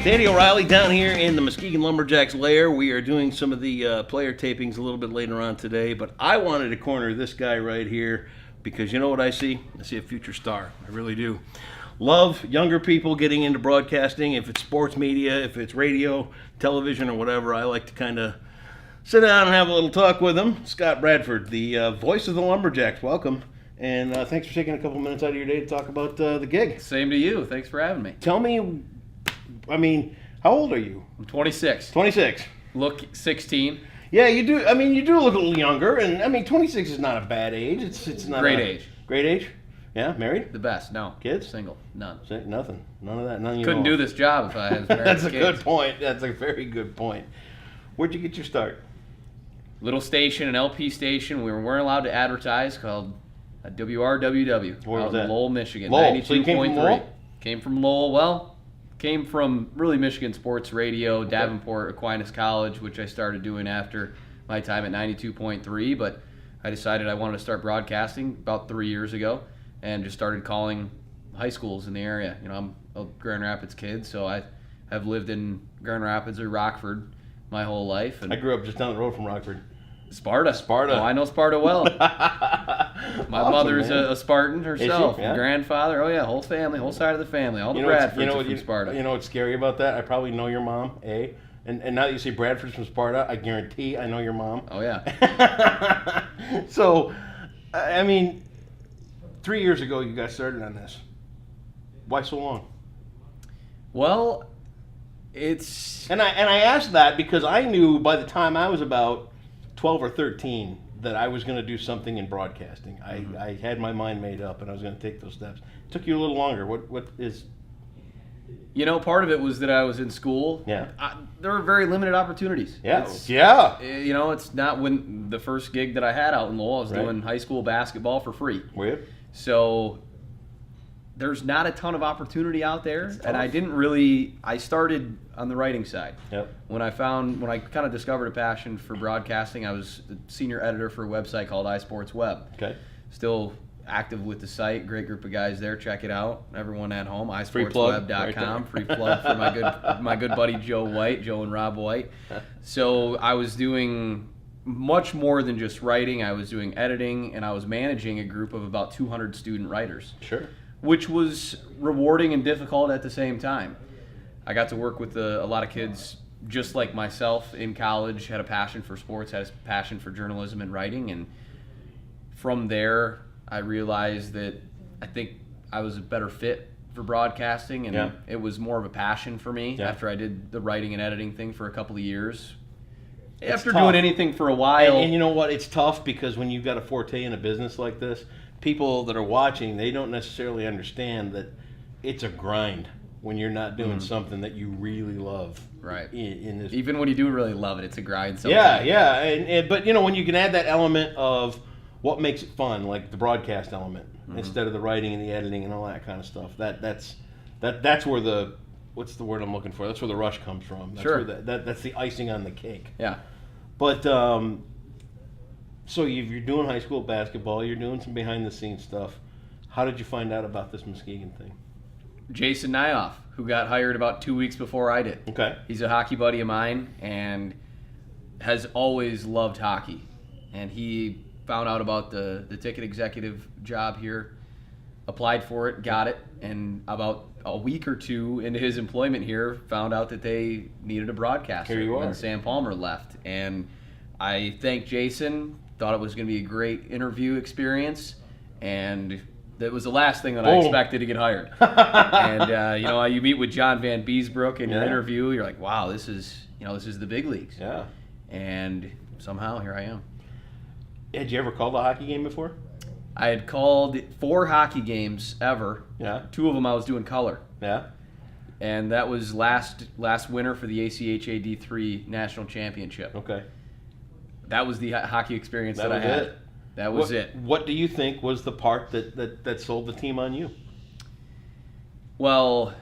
Danny O'Reilly down here in the Muskegon Lumberjacks lair. We are doing some of the player tapings a little bit later on today, but I wanted to corner this guy right here because you know what I see? I see a future star. I really do. Love younger people getting into broadcasting. If it's sports media, if it's radio, television, or whatever, I like to kind of sit down and have a little talk with him. Scott Bradford, the voice of the Lumberjacks. Welcome. And thanks for taking a couple minutes out of your day to talk about the gig. Same to you. Thanks for having me. Tell me, I mean, how old are you? I'm 26. 26. Look 16. Yeah, you do. I mean, you do look a little younger, and I mean, 26 is not a bad age. It's not Great age. Great age. Yeah, married. The best. No. Kids? Single. None. Nothing. None of that. None. You Couldn't know do this job if I had married That's a kids. good point. That's a very good point. Where'd you get your start? Little station, an LP station. We weren't allowed to advertise, called WRWW. Where was out that? in Lowell, Michigan. Lowell. So you came from Lowell? Came from Lowell. Well, came from really Michigan Sports Radio, Davenport Aquinas College, which I started doing after my time at 92.3. But I decided I wanted to start broadcasting about 3 years ago, and just started calling high schools in the area. You know, I'm a Grand Rapids kid, so I have lived in Grand Rapids or Rockford my whole life. And I grew up just down the road from Rockford. Sparta. Sparta. Oh, I know Sparta well. My Awesome, mother's man. a Spartan herself. Yeah. Grandfather. Oh yeah, whole family, whole side of the family. All the You know what's- Bradfords are from Sparta. You know what's scary about that? I probably know your mom, A. And now that you say Bradford's from Sparta, I guarantee I know your mom. Oh yeah. So, I mean, 3 years ago you got started on this. Why so long? Well, it's And I asked that because I knew by the time I was about 12 or 13 that I was going to do something in broadcasting. I had my mind made up and I was going to take those steps. It took you a little longer. What is? You know, part of it was that I was in school. Yeah. There were very limited opportunities. Yeah. Yeah. You know, it's not when the first gig that I had out in Lowell, I was Right. doing high school basketball for free. Were you? So there's not a ton of opportunity out there, It's and I tough. didn't really. I started on the writing side. Yep. When I kind of discovered a passion for broadcasting, I was the senior editor for a website called iSportsWeb. Okay. Still active with the site. Great group of guys there. Check it out. Everyone at home. Free plug iSportsWeb.com. right Free plug for my good buddy Joe and Rob White. So I was doing much more than just writing. I was doing editing, and I was managing a group of about 200 student writers, Sure. which was rewarding and difficult at the same time. I got to work with a lot of kids just like myself in college, had a passion for sports, had a passion for journalism and writing, and from there I realized that I think I was a better fit for broadcasting, and Yeah. it was more of a passion for me Yeah. after I did the writing and editing thing for a couple of years. It's After tough. doing anything for a while, And you know what? It's tough because when you've got a forte in a business like this, people that are watching, they don't necessarily understand that it's a grind when you're not doing something that you really love. right. In this. Even when you do really love it, it's a grind Yeah, sometimes. yeah. But you know, when you can add that element of what makes it fun, like the broadcast element, instead of the writing and the editing and all that kind of stuff, that's where the what's the word I'm looking for? That's where the rush comes from. That's Sure. Where that's the icing on the cake. Yeah. But so you're doing high school basketball, you're doing some behind the scenes stuff. How did you find out about this Muskegon thing? Jason Nyoff, who got hired about 2 weeks before I did. Okay. He's a hockey buddy of mine and has always loved hockey. And he found out about the ticket executive job here, applied for it, got it, and about a week or two into his employment here, found out that they needed a broadcaster Here you are. when Sam Palmer left. And I thanked Jason, thought it was going to be a great interview experience, and that was the last thing that I expected to get hired. And you know, you meet with John Van Beesbrook in your Yeah. interview, you're like, wow, this is the big leagues. Yeah. And somehow here I am. Had you ever called a hockey game before? I had called 4 hockey games ever. Yeah. 2 of them I was doing color. Yeah. And that was last winter for the ACHA D3 National Championship. Okay. That was the hockey experience That that I was had. it. That was it. What do you think was the part that sold the team on you? Well,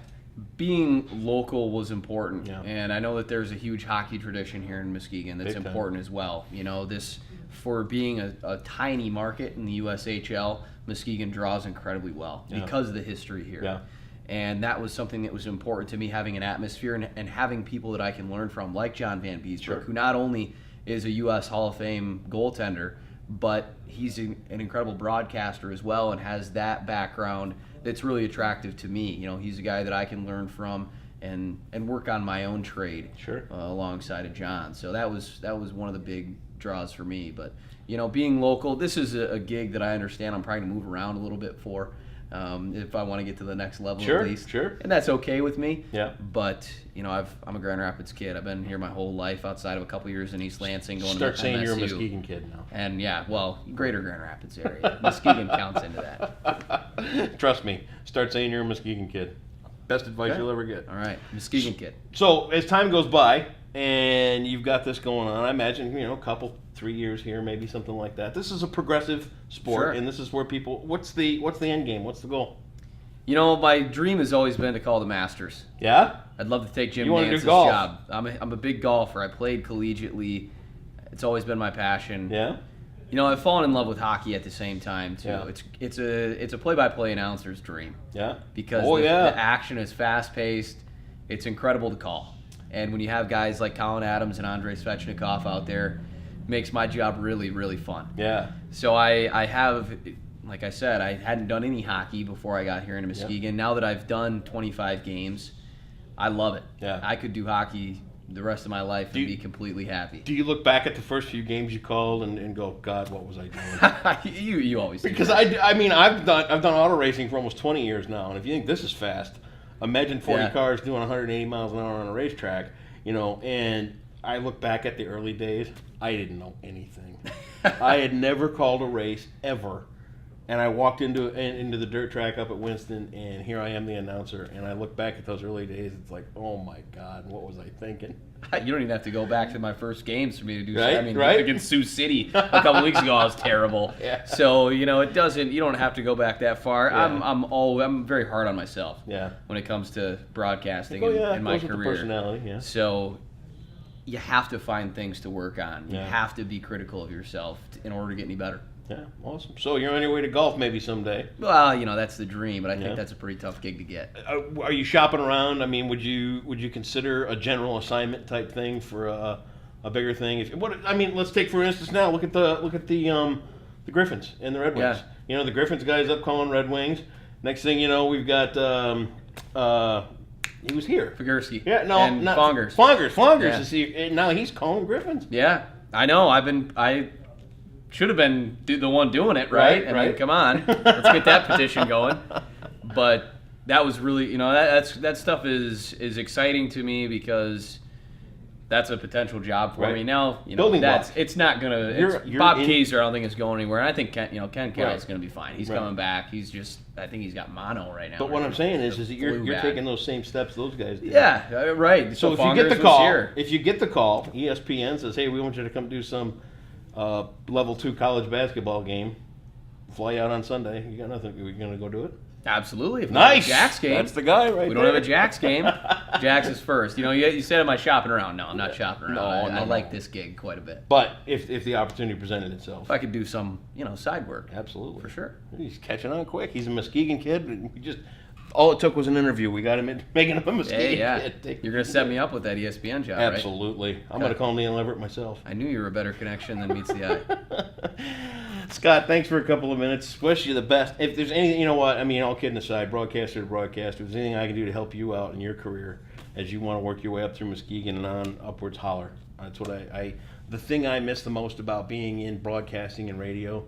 being local was important, Yeah. and I know that there's a huge hockey tradition here in Muskegon that's Big time. important as well. You know, this for being a tiny market in the USHL, Muskegon draws incredibly well Yeah. because of the history here. Yeah. And that was something that was important to me, having an atmosphere and having people that I can learn from, like John Van Beesbrook, who not only is a U.S. Hall of Fame goaltender, but he's an incredible broadcaster as well and has that background that's really attractive to me. You know, he's a guy that I can learn from and work on my own trade alongside of John. So that was one of the big draws for me. But, you know, being local, this is a gig that I understand I'm probably going to move around a little bit for. If I want to get to the next level at least. And that's okay with me. Yeah. But, you know, I'm a Grand Rapids kid. I've been here my whole life outside of a couple years in East Lansing going Start to saying MSU. you're a Muskegon kid now. And, yeah, well, greater Grand Rapids area. Muskegon counts into that. Trust me. Start saying you're a Muskegon kid. Best advice you'll ever get. All right. Muskegon kid. So as time goes by and you've got this going on, I imagine, you know, a couple, 3 years here, maybe something like that. This is a progressive sport, and this is where people. What's the end game? What's the goal? You know, my dream has always been to call the Masters. Yeah? I'd love to take Jim You wanna do Nance's golf? job. I'm a big golfer. I played collegiately. It's always been my passion. Yeah? You know, I've fallen in love with hockey at the same time too. Yeah. It's a play-by-play announcer's dream. Yeah? Because the action is fast-paced. It's incredible to call. And when you have guys like Colin Adams and Andrei Svechnikov out there, it makes my job really, really fun. Yeah. So I have, like I said, I hadn't done any hockey before I got here into Muskegon. Yep. Now that I've done 25 games, I love it. Yeah. I could do hockey the rest of my life and be completely happy. Do you look back at the first few games you called and go, God, what was I doing? you always do. Because I mean I've done auto racing for almost 20 years now, and if you think this is fast, imagine 40 cars doing 180 miles an hour on a racetrack, you know. And I look back at the early days, I didn't know anything. I had never called a race ever. And I walked into the dirt track up at Winston, and here I am, the announcer. And I look back at those early days. It's like, oh my God, what was I thinking? You don't even have to go back to my first games for me to do right? I mean, right? against Sioux City a couple weeks ago, I was terrible. Yeah. So you know, it doesn't. You don't have to go back that far. Yeah. I'm very hard on myself. Yeah. When it comes to broadcasting in my career. career. Personality. Yeah. So you have to find things to work on. You Yeah. have to be critical of yourself in order to get any better. Yeah, awesome. So you're on your way to golf maybe someday. Well, you know, that's the dream, but I think that's a pretty tough gig to get. Are you shopping around? I mean, would you consider a general assignment type thing for a bigger thing? Let's take for instance now. Look at the Griffins and the Red Wings. Yeah. You know, the Griffins guy's up calling Red Wings. Next thing you know, we've got he was here. Figursky. Yeah, no, and not Fongers. Fongers is here, and now he's calling Griffins. Yeah, I know. I should have been the one doing it, right? I mean, come on, let's get that petition going. But that was really, you know, that stuff is exciting to me because that's a potential job for me. Now, you know, it's not gonna. Bob Kaiser, I don't think is going anywhere. And I think Ken Carroll's gonna be fine. He's coming back. I think he's got mono right now. But what I'm saying is that you're taking those same steps those guys did. Yeah, right. So if you get the call, ESPN says, "Hey, we want you to come do some level 2 college basketball game. Fly out on Sunday. You got nothing. Are we gonna go do it?" Absolutely. If nice. We have a Jacks game. That's the guy right there. We don't have a Jacks game. Jacks is first. You know, you said, am I shopping around? No, I'm not shopping around. I like this gig quite a bit. But if the opportunity presented itself. If I could do some, side work. Absolutely. For sure. He's catching on quick. He's a Muskegon kid. All it took was an interview. We got him making him a Muskegon kid. You're going to set me up with that ESPN job, Absolutely. Right? I'm going to call Neil Everett myself. I knew you were a better connection than meets the eye. Scott, thanks for a couple of minutes. Wish you the best. If there's anything, you know what, I mean, all kidding aside, broadcaster to broadcaster, if there's anything I can do to help you out in your career as you want to work your way up through Muskegon and on upwards, holler. That's what the thing I miss the most about being in broadcasting and radio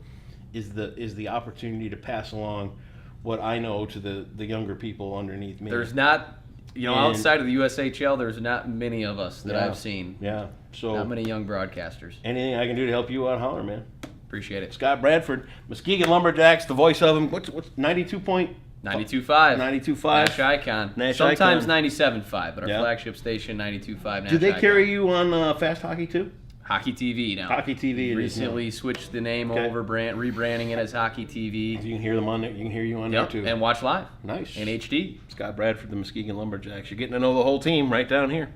is the opportunity to pass along what I know to the younger people underneath me. There's not, outside of the USHL, there's not many of us that I've seen. Yeah. So not many young broadcasters. Anything I can do to help you out, holler, man. Appreciate it. Scott Bradford, Muskegon Lumberjacks, the voice of them. What's 92 point? 92.5. 92.5. Nash Icon. Nash Sometimes Icon. 97.5, but our flagship station, 92.5 Nash Do they Icon. carry you on Fast Hockey too? Hockey TV now. Hockey TV. Recently switched the name over, rebranding it as Hockey TV. You can hear them on there. You can hear you on there too. And watch live. Nice. In HD. Scott Bradford, the Muskegon Lumberjacks. You're getting to know the whole team right down here.